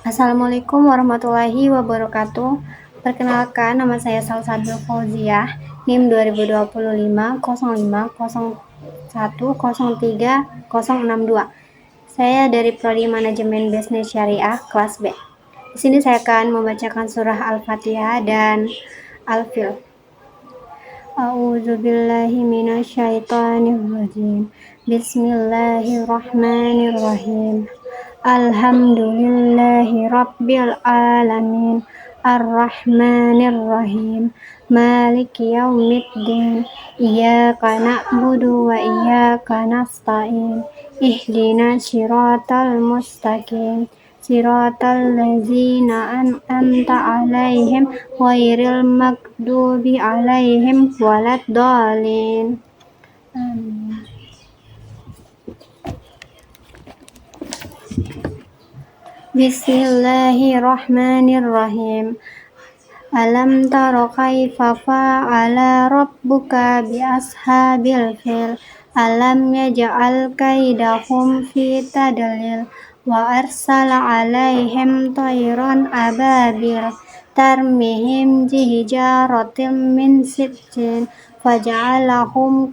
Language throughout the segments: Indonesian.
Assalamualaikum warahmatullahi wabarakatuh. Perkenalkan, nama saya Salsabil Fauziah, NIM 2025 05 01 03 062. Saya dari Prodi Manajemen Bisnis Syariah kelas B. Di sini saya akan membacakan surah Al-Fatihah dan Al-Fil. A'udzubillahi minasyaitonirrajim. Bismillahirrahmanirrahim. Alhamdulillahi rabbil alamin. Ar-Rahmanir-Rahim. Maliki yaumiddin. Iyyaka na'budu wa iyyaka nasta'in. Ihdinas siratal mustaqim. Siratal ladzina an'amta 'alaihim ghairil maghdubi 'alaihim waladdallin. Amin. Bismillahirrahmanirrahim. Alam tara kaifa fa'ala rabbuka bi ashabil fil. Alam yaj'al kaidahum fi tadlil wa arsala 'alaihim tayran ababil tarmihim bihijaratin min sijjin faj'alahum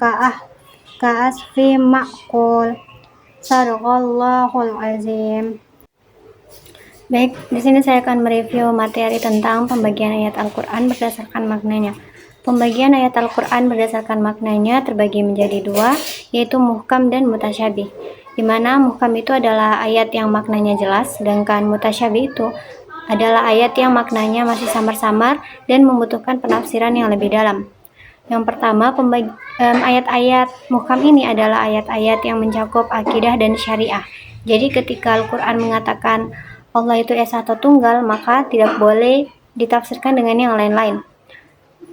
ka'asfin ma'kul. Shadaqallahul azim. Baik, di sini saya akan mereview materi tentang pembagian ayat Al-Quran berdasarkan maknanya. Pembagian ayat Al-Quran berdasarkan maknanya terbagi menjadi dua, yaitu muhkam dan mutasyabih. Di mana muhkam itu adalah ayat yang maknanya jelas, sedangkan mutasyabih itu adalah ayat yang maknanya masih samar-samar dan membutuhkan penafsiran yang lebih dalam. Yang pertama, ayat-ayat muhkam ini adalah ayat-ayat yang mencakup akidah dan syariah. Jadi ketika Al-Quran mengatakan Allah itu esa atau tunggal, maka tidak boleh ditafsirkan dengan yang lain-lain.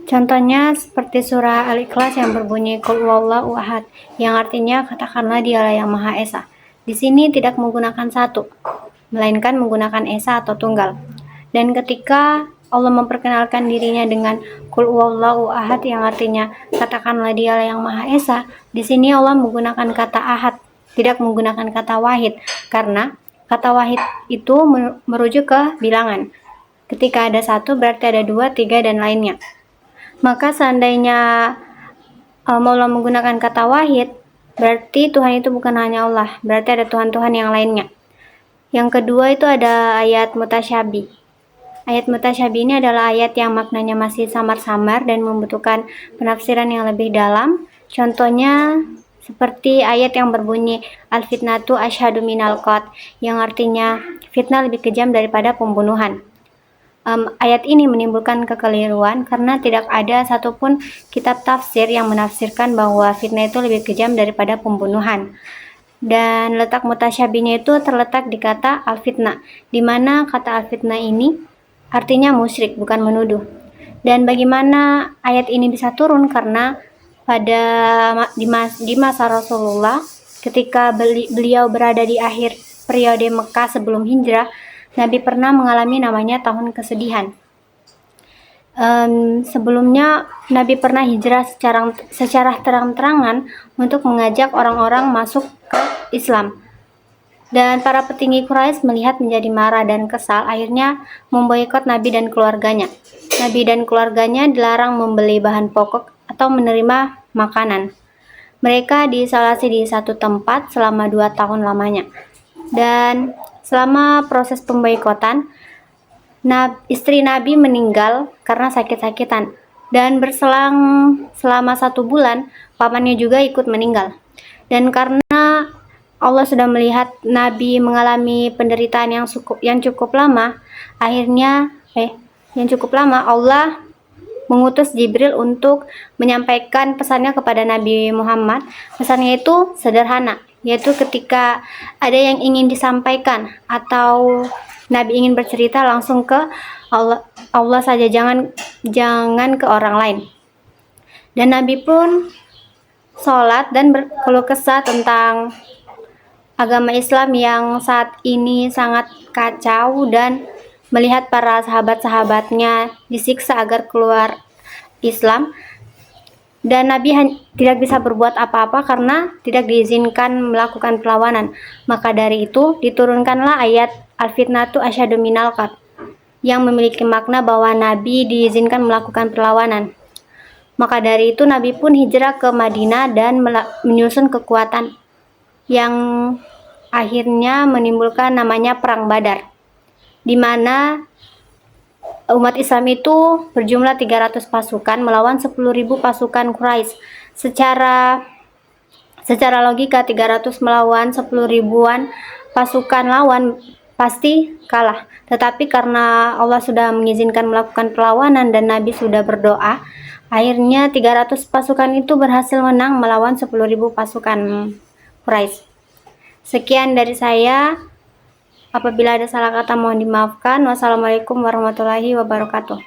Contohnya seperti surah Al-Ikhlas yang berbunyi Qul huwallahu ahad, yang artinya katakanlah dialah yang maha esa. Di sini tidak menggunakan satu, melainkan menggunakan esa atau tunggal. Dan ketika Allah memperkenalkan dirinya dengan Qul huwallahu ahad yang artinya katakanlah dialah yang maha esa, di sini Allah menggunakan kata ahad, tidak menggunakan kata wahid, karena kata wahid itu merujuk ke bilangan. Ketika ada satu berarti ada dua, tiga, dan lainnya. Maka seandainya Allah menggunakan kata wahid, berarti Tuhan itu bukan hanya Allah, berarti ada Tuhan-Tuhan yang lainnya. Yang kedua itu ada ayat mutasyabih. Ayat mutasyabih ini adalah ayat yang maknanya masih samar-samar dan membutuhkan penafsiran yang lebih dalam. Contohnya seperti ayat yang berbunyi al-fitnatu asyhadu minal qat, yang artinya fitnah lebih kejam daripada pembunuhan. Ayat ini menimbulkan kekeliruan karena tidak ada satupun kitab tafsir yang menafsirkan bahwa fitnah itu lebih kejam daripada pembunuhan. Dan letak mutasyabihnya itu terletak di kata al-fitnah, di mana kata al-fitnah ini artinya musyrik, bukan menuduh. Dan bagaimana ayat ini bisa turun? Karena di masa Rasulullah, ketika beliau berada di akhir periode Mekah sebelum hijrah, Nabi pernah mengalami namanya tahun kesedihan. Sebelumnya Nabi pernah hijrah secara terang-terangan untuk mengajak orang-orang masuk ke Islam. Dan para petinggi Quraisy melihat menjadi marah dan kesal, akhirnya memboikot Nabi dan keluarganya. Nabi dan keluarganya dilarang membeli bahan pokok atau menerima makanan. Mereka diisolasi di satu tempat selama 2 tahun lamanya. Dan selama proses pemboikotan, istri Nabi meninggal karena sakit-sakitan. Dan berselang selama 1 bulan, pamannya juga ikut meninggal. Dan karena Allah sudah melihat Nabi mengalami penderitaan yang cukup lama, Allah mengutus Jibril untuk menyampaikan pesannya kepada Nabi Muhammad. Pesannya itu sederhana, yaitu ketika ada yang ingin disampaikan atau Nabi ingin bercerita, langsung ke Allah saja, jangan ke orang lain. Dan Nabi pun sholat dan berkeluh kesah tentang agama Islam yang saat ini sangat kacau, dan melihat para sahabat-sahabatnya disiksa agar keluar Islam. Dan Nabi tidak bisa berbuat apa-apa karena tidak diizinkan melakukan perlawanan. Maka dari itu diturunkanlah ayat al-fitnatu asyadu minal qatl, yang memiliki makna bahwa Nabi diizinkan melakukan perlawanan. Maka dari itu Nabi pun hijrah ke Madinah dan menyusun kekuatan yang akhirnya menimbulkan namanya Perang Badar, di mana umat Islam itu berjumlah 300 pasukan melawan 10.000 pasukan Quraisy. Secara logika 300 melawan 10 ribuan pasukan lawan pasti kalah. Tetapi karena Allah sudah mengizinkan melakukan perlawanan dan Nabi sudah berdoa, akhirnya 300 pasukan itu berhasil menang melawan 10.000 pasukan Quraisy. Sekian dari saya. Apabila ada salah kata mohon dimaafkan. Wassalamualaikum warahmatullahi wabarakatuh.